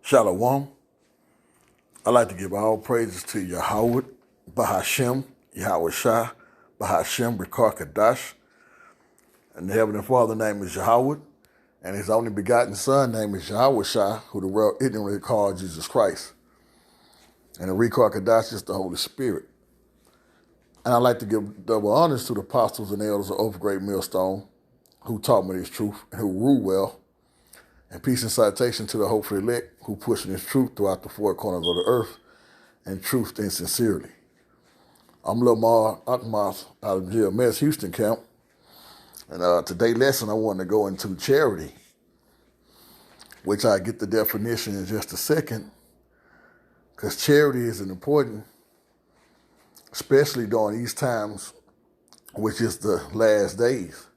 Shalom. I'd like to give all praises to Yahweh, Bahashem, Yahweh Shah, Bahashem, Rekar Kadash. And the Heavenly Father name is Yahweh, and his only begotten Son name is Yahweh Shah, who the world ignorantly called Jesus Christ. And the Rekar Kadash is the Holy Spirit. And I'd like to give double honors to the apostles and elders of Oak Great Millstone, who taught me this truth and who rule well. And peace and citation to the hopeful elect who pushing this truth throughout the four corners of the earth, and truth and sincerely. I'm Lamar Akmas out of GMS Houston camp. And today's lesson I want to go into charity, which I get the definition in just a second, because charity is an important, especially during these times, which is the last days.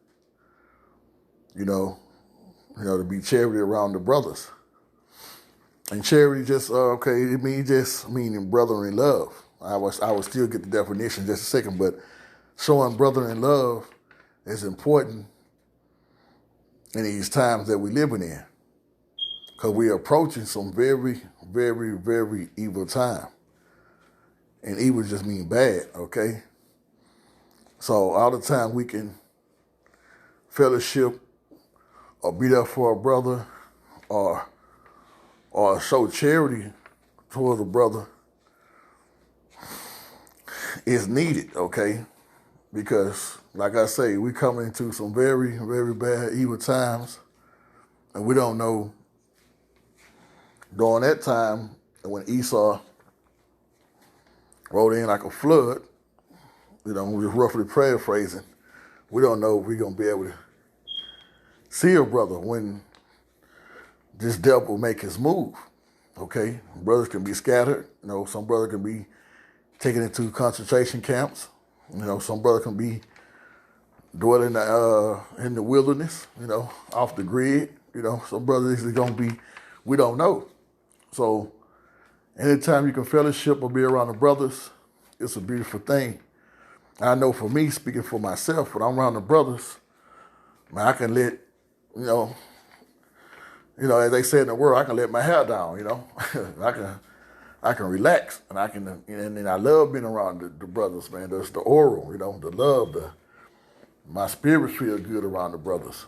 To be charity around the brothers. And charity just, it meaning brotherly love. I will still get the definition in just a second, but showing brotherly love is important in these times that we're living in, because we're approaching some very, very, very evil time. And evil just mean bad, okay? So all the time we can fellowship or be there for a brother or show charity towards a brother is needed, okay? Because, like I say, we coming into some very, very bad, evil times, and we don't know during that time when Esau rolled in like a flood, we're roughly paraphrasing, we don't know if we're going to be able to see a brother when this devil make his move, okay? Brothers can be scattered. Some brother can be taken into concentration camps. Some brother can be dwelling in the wilderness, off the grid. Some brothers is going to be, we don't know. So anytime you can fellowship or be around the brothers, it's a beautiful thing. I know for me, speaking for myself, when I'm around the brothers, man, I can let, as they say in the world, I can let my hair down, I can relax, and I love being around the brothers, man. There's the oral, the love, my spirits feel good around the brothers,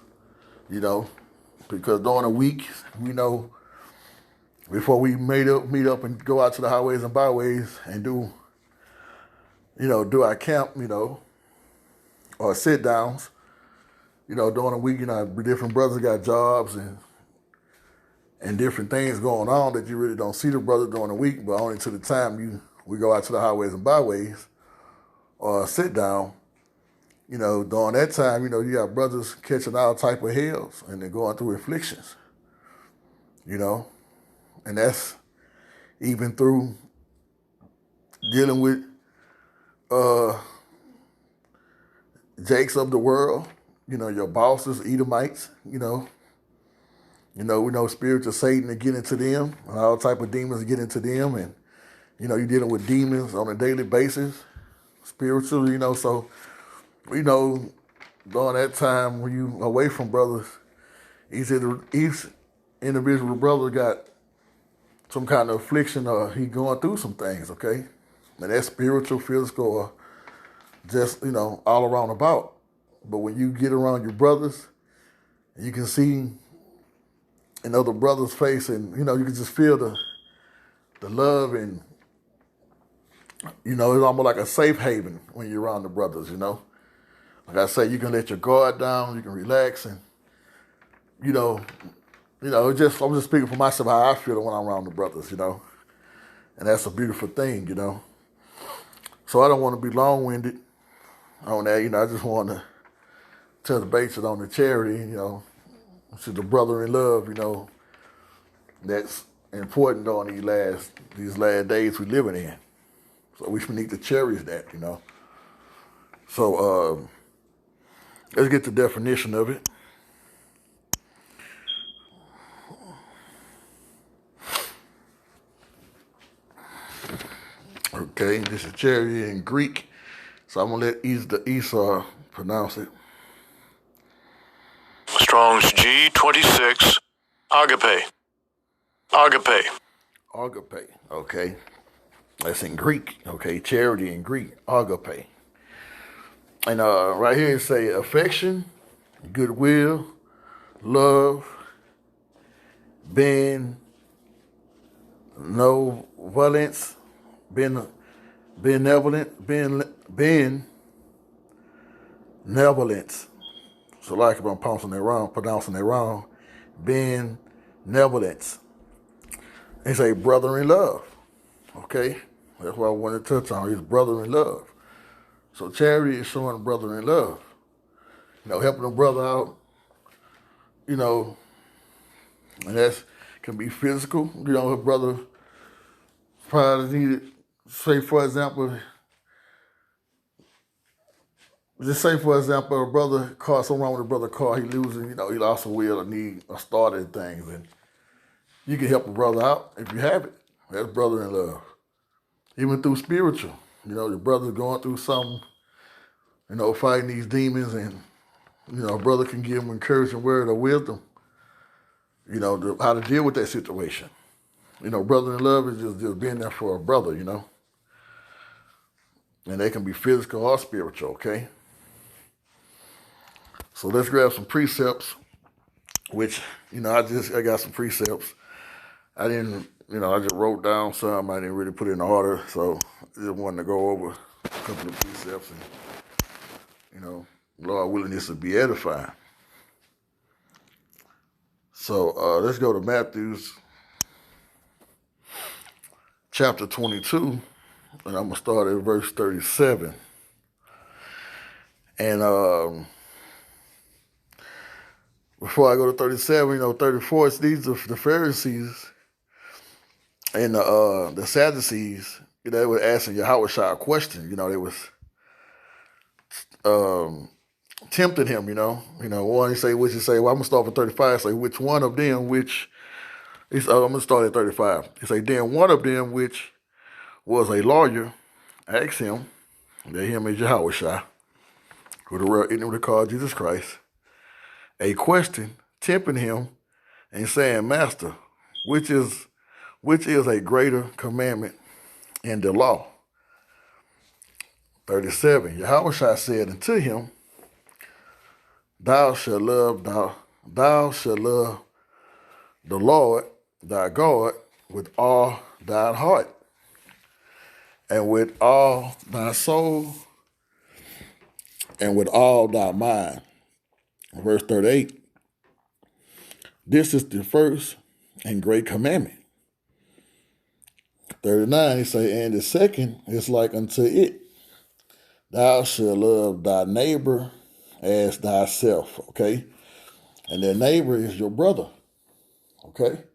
because during the week, before we meet up and go out to the highways and byways and do our camp, or sit downs, during the week, different brothers got jobs and different things going on that you really don't see the brother during the week, but only to the time we go out to the highways and byways or sit down, during that time, you got brothers catching all type of hells and they're going through afflictions, and that's even through dealing with Jakes of the world, your bosses, Edomites, we know spirits of Satan to get into them, and all type of demons to get into them, and you're dealing with demons on a daily basis, spiritually, so during that time when you away from brothers, each individual brother got some kind of affliction or he going through some things, okay? And that's spiritual, physical, or just, all around about. But when you get around your brothers, you can see in other brothers' face, and you can just feel the love, and it's almost like a safe haven when you're around the brothers. Like I say, you can let your guard down, you can relax, and I'm just speaking for myself how I feel when I'm around the brothers, and that's a beautiful thing, So I don't want to be long-winded on that, I just want to touch base on the charity, to the brother in love, that's important during these last days we're living in. So we need to cherish that, So let's get the definition of it. Okay, this is charity in Greek, so I'm going to let Esau pronounce it. Strong's G26, agape. Agape. Agape, okay? That's in Greek, okay? Charity in Greek, agape. And right here it say affection, goodwill, love, benevolence, ben, benevolence. So like if I'm pronouncing it wrong, benevolence. They say brother in love, okay? That's what I wanted to touch on, is brother in love. So charity is showing brother in love. Helping a brother out, you know, and that can be physical. A brother probably needed, say for example, a brother car, something wrong with a brother car, he losing, he lost a wheel or need a starter and things. And you can help a brother out if you have it. That's brother in love. Even through spiritual. The brother's going through something, fighting these demons, and, a brother can give him encouraging word or wisdom, how to deal with that situation. Brother in love is just being there for a brother, And they can be physical or spiritual, okay? So let's grab some precepts, which, I got some precepts. I didn't, I just wrote down some. I didn't really put it in order. So I just wanted to go over a couple of precepts and, Lord willing, this will be edifying. So let's go to Matthew's chapter 22, and I'm going to start at verse 37. And before I go to 37, 34, these are the Pharisees and the Sadducees. They were asking Yahushua a question. They was tempting him. One he say, which he say, well, I'm gonna start with 35. Say, which one of them, which I'm gonna start at 35. He say, then one of them, which was a lawyer, asked him, that him is Yahushua, who the world ignorantly called Jesus Christ, a question, tempting him and saying, Master, which is a greater commandment in the law? 37. Yahushua said unto him, Thou shalt love the Lord thy God with all thy heart, and with all thy soul, and with all thy mind. Verse 38. This is the first and great commandment. 39, he say, and the second is like unto it. Thou shalt love thy neighbor as thyself, okay? And that neighbor is your brother, okay?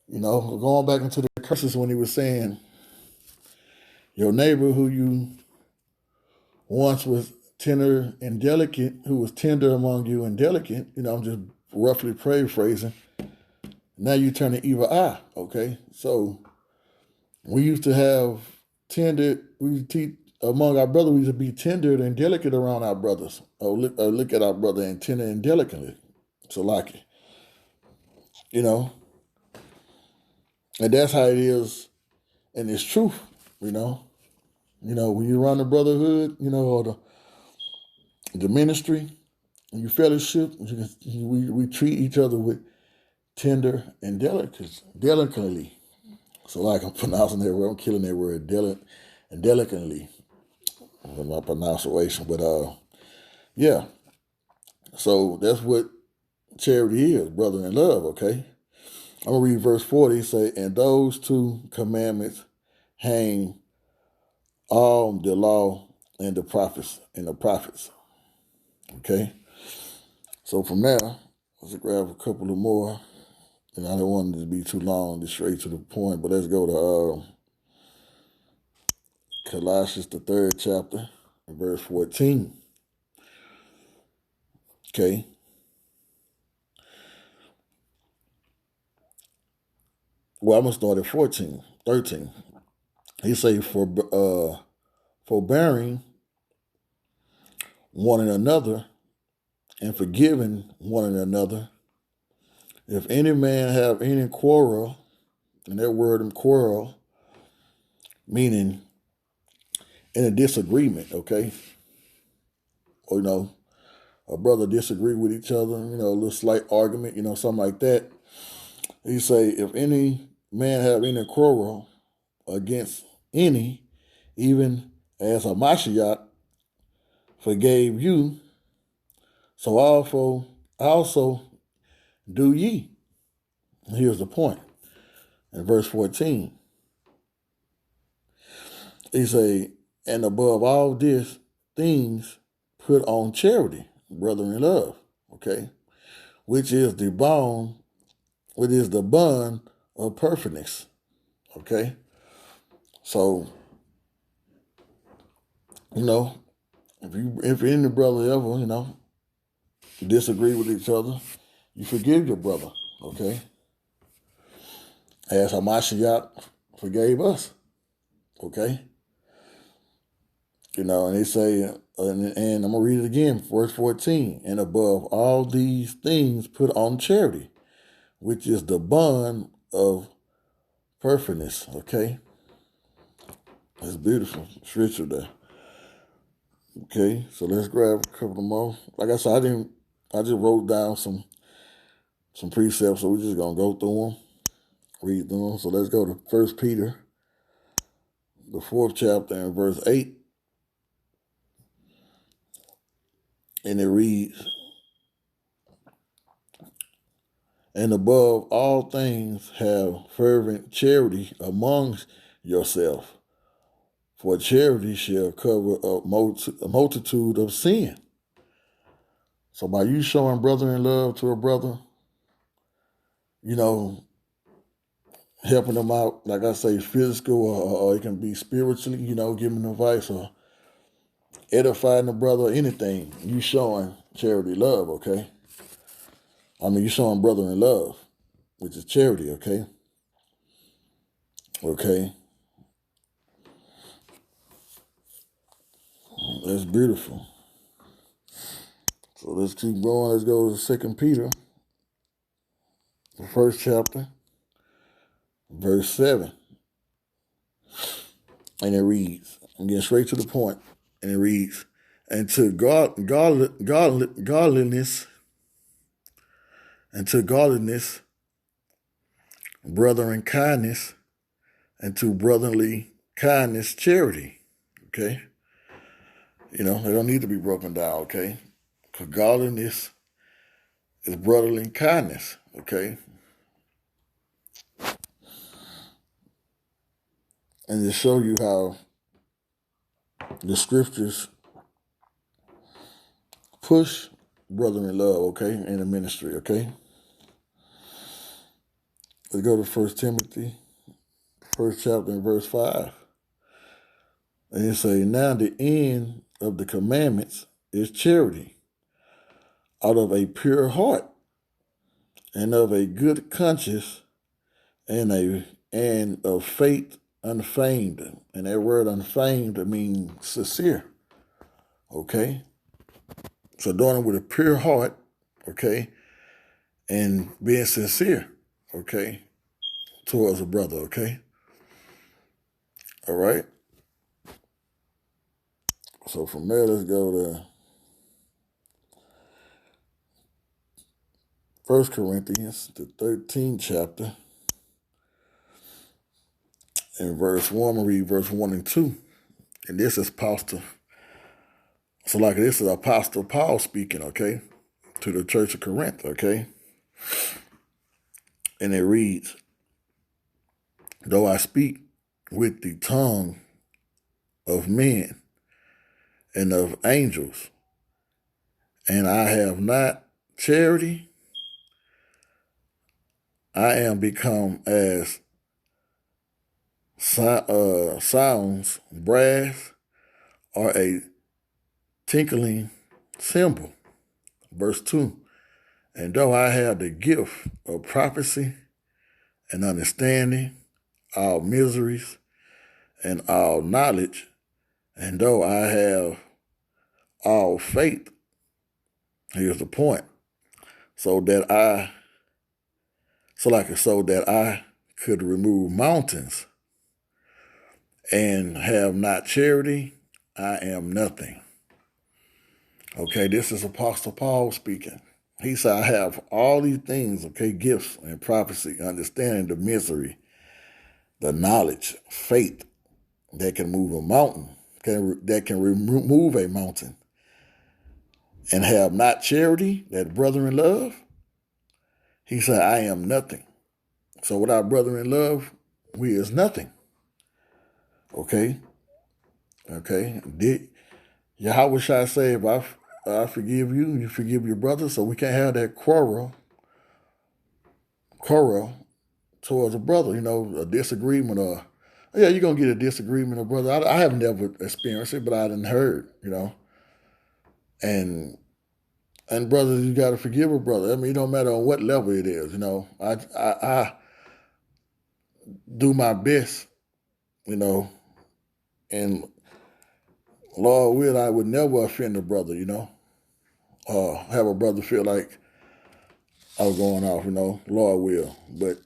Going back into the curses when he was saying, your neighbor who you once was tender and delicate, who was tender among you and delicate, I'm just roughly paraphrasing. Now you turn an evil eye, okay? So we used to have among our brothers, we used to be tender and delicate around our brothers. Or look at our brother and tender and delicately. So like it. And that's how it is, and it's truth, when you run the brotherhood, or the ministry, and you fellowship, we treat each other with tender and delicately. So like I'm pronouncing that word, I'm killing that word, delicately. My pronunciation, but yeah. So that's what charity is, brother in love, okay? I'm gonna read verse 40, say, and those two commandments hang all the law and the prophets Okay? So from there, let's grab a couple of more. And I don't want it to be too long, just straight to the point, but let's go to Colossians, the 3rd chapter, verse 14. Okay. Well, I'm going to start at 13. He say, forbearing one another and forgiving one another If any man have any quarrel, and that word quarrel, meaning in a disagreement, okay? Or, a brother disagree with each other, a little slight argument, something like that. He say, if any man have any quarrel against any, even as Hamashiach forgave you, so also do ye. Here's the point. In verse 14, he say, and above all these things, put on charity, brotherly love, okay, which is the bond of perfectness, okay. So, if any brother ever, disagree with each other, you forgive your brother, okay, as Hamashiach forgave us, okay. And they say, and I'm going to read it again, verse 14, and above all these things put on charity, which is the bond of perfectness, okay? That's beautiful scripture there. Okay, so let's grab a couple more. Like I said, I just wrote down some precepts, so we're just going to go through them, read through them. So let's go to 1 Peter, the 4th chapter, and verse 8. And it reads, and above all things have fervent charity amongst yourself, for charity shall cover a multitude of sin. So by you showing brother in love to a brother, helping them out, like I say, physical or it can be spiritually, giving advice or edifying the brother, anything, you showing charity love, okay? You showing brother in love, which is charity, okay? Okay. That's beautiful. So let's keep going. Let's go to 2 Peter, the 1st chapter, verse 7. And it reads, I'm getting straight to the point, and it reads, and to godliness, brethren kindness, and to brotherly kindness charity, okay? They don't need to be broken down, okay? Because godliness is brotherly kindness, okay? And to show you how the scriptures push brotherly love, okay, in the ministry, okay? Let's go to 1 Timothy, 1st chapter and verse 5. And it say, now the end of the commandments is charity, out of a pure heart and of a good conscience and of faith unfeigned. And that word unfeigned means sincere. Okay? So doing it with a pure heart, okay, and being sincere, okay, towards a brother, okay? All right? So from there, let's go to 1 Corinthians, the 13th chapter, and verse 1. I'm going to read verse 1 and 2. And this is Apostle. So like this is Apostle Paul speaking, okay, to the church of Corinth, okay? And it reads, though I speak with the tongue of men and of angels, and I have not charity, I am become as sounds brass or a tinkling cymbal. Verse 2, and though I have the gift of prophecy and understanding, all miseries and all knowledge, and though I have all faith, here's the point, so that I so that I could remove mountains and have not charity, I am nothing. Okay, this is Apostle Paul speaking. He said, I have all these things, okay, gifts and prophecy, understanding, the misery, the knowledge, faith that can move a mountain, that can remove a mountain, and have not charity, that brother in love. He said, I am nothing. So without brother in love, we is nothing. Okay? Okay? Yahweh Shai say, if I forgive you, you forgive your brother, so we can't have that quarrel towards a brother, a disagreement or, yeah, you're going to get a disagreement or brother. I have never experienced it, but I didn't heard, and brothers, you got to forgive a brother. I mean, it don't matter on what level it is, I do my best, and Lord will, I would never offend a brother, have a brother feel like I was going off, Lord will. But,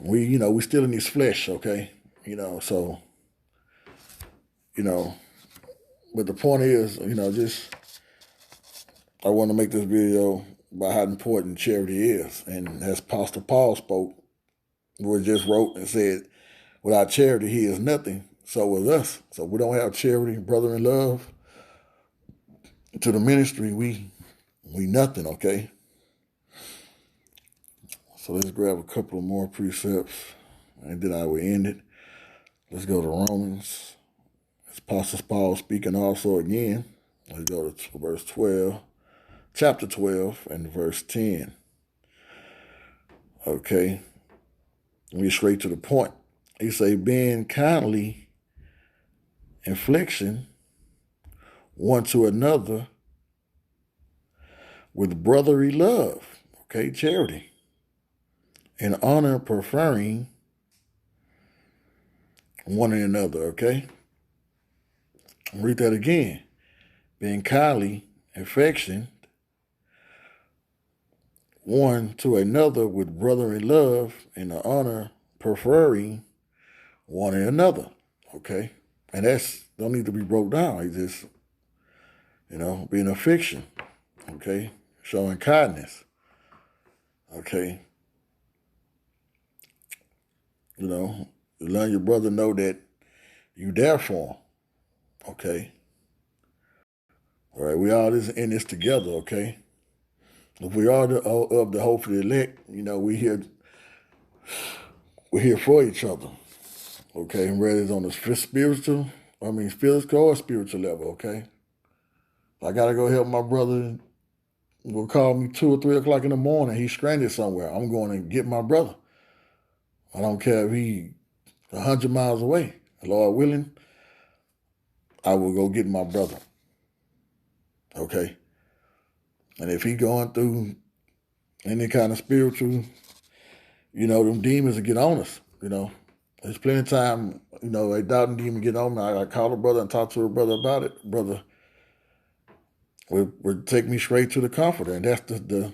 we still in this flesh, okay? So, but the point is, just, I want to make this video about how important charity is. And as Apostle Paul spoke, we just wrote and said, without charity, he is nothing. So is us. So we don't have charity, brother in love, to the ministry, we nothing, okay? So let's grab a couple of more precepts, and then I will end it. Let's go to Romans. It's Apostle Paul speaking also again. Let's go to verse 12, chapter 12, and verse 10. Okay. Let me get straight to the point. He say, being kindly infliction one to another with brotherly love, okay, charity, and honor preferring one another, okay? I'll read that again. Being kindly affection one to another with brotherly love and the honor preferring one another, okay? And that's don't need to be broke down. It's just, being affection, okay? Showing kindness, okay? Let your brother know that you there for him, okay? All right, we all in this together, okay? If we are of the hopefully elect, we're here for each other, okay? Whether it's on the physical or spiritual level, okay? If I gotta go help my brother, will call me 2 or 3 o'clock in the morning. He's stranded somewhere. I'm going to get my brother. I don't care if he's 100 miles away. Lord willing, I will go get my brother. Okay? And if he's going through any kind of spiritual, them demons will get on us, There's plenty of time, a doubting demon get on me. I call a brother and talk to a brother about it. Brother would take me straight to the comforter. And that's the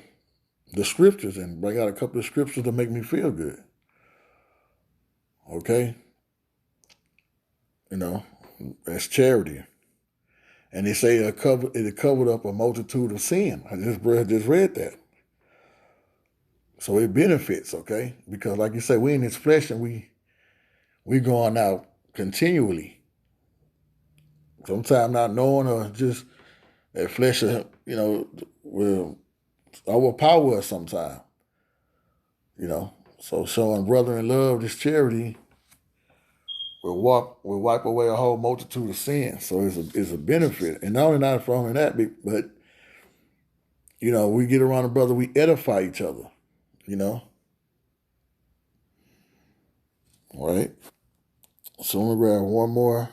scriptures, and bring out a couple of scriptures to make me feel good. Okay? That's charity. And they say it covered up a multitude of sin. I just read that. So it benefits, okay? Because like you say, we in this flesh and we going out continually. Sometimes not knowing, or just that flesh, will overpower us sometimes. So showing brother in love, this charity, will wipe away a whole multitude of sins. So it's a benefit. And not only that, but we get around a brother, we edify each other, All right. So I'm gonna grab one more,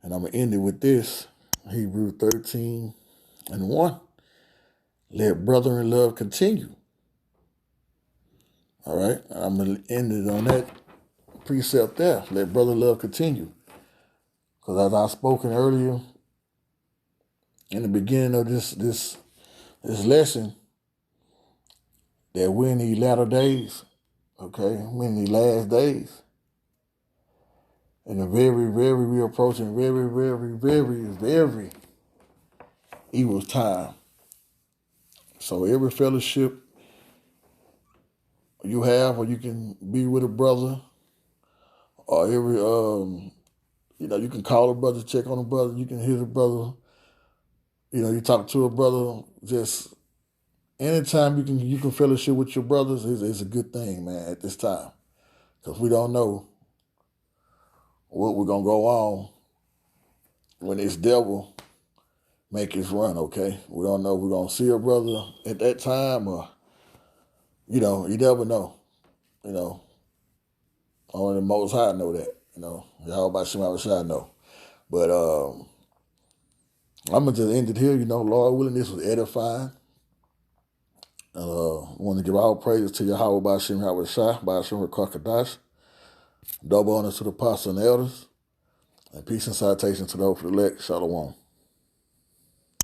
and I'm gonna end it with this. Hebrews 13:1. Let brother in love continue. All right. I'm gonna end it on that precept there. Let brother love continue. Because as I spoken earlier in the beginning of this lesson, that we're in these latter days, okay? We're in these last days. And we're approaching very evil time. So every fellowship you have, or you can be with a brother, or every, you can call a brother, check on a brother, you can hear the brother, you talk to a brother, just anytime you can fellowship with your brothers is a good thing, man, at this time. Because we don't know what we're going to go on when this devil make us run, okay? We don't know if we're going to see a brother at that time, or, you never know. Only the Most High know that, Yahweh Shem Shai know. But I'm going to just end it here, Lord willing, this was edifying. I want to give all praises to Yahweh B'Shem Yahweh Shai, B'Shem Rekakadash. Double honors to the apostles and elders. And peace and salutation to those for the elect. Shalom.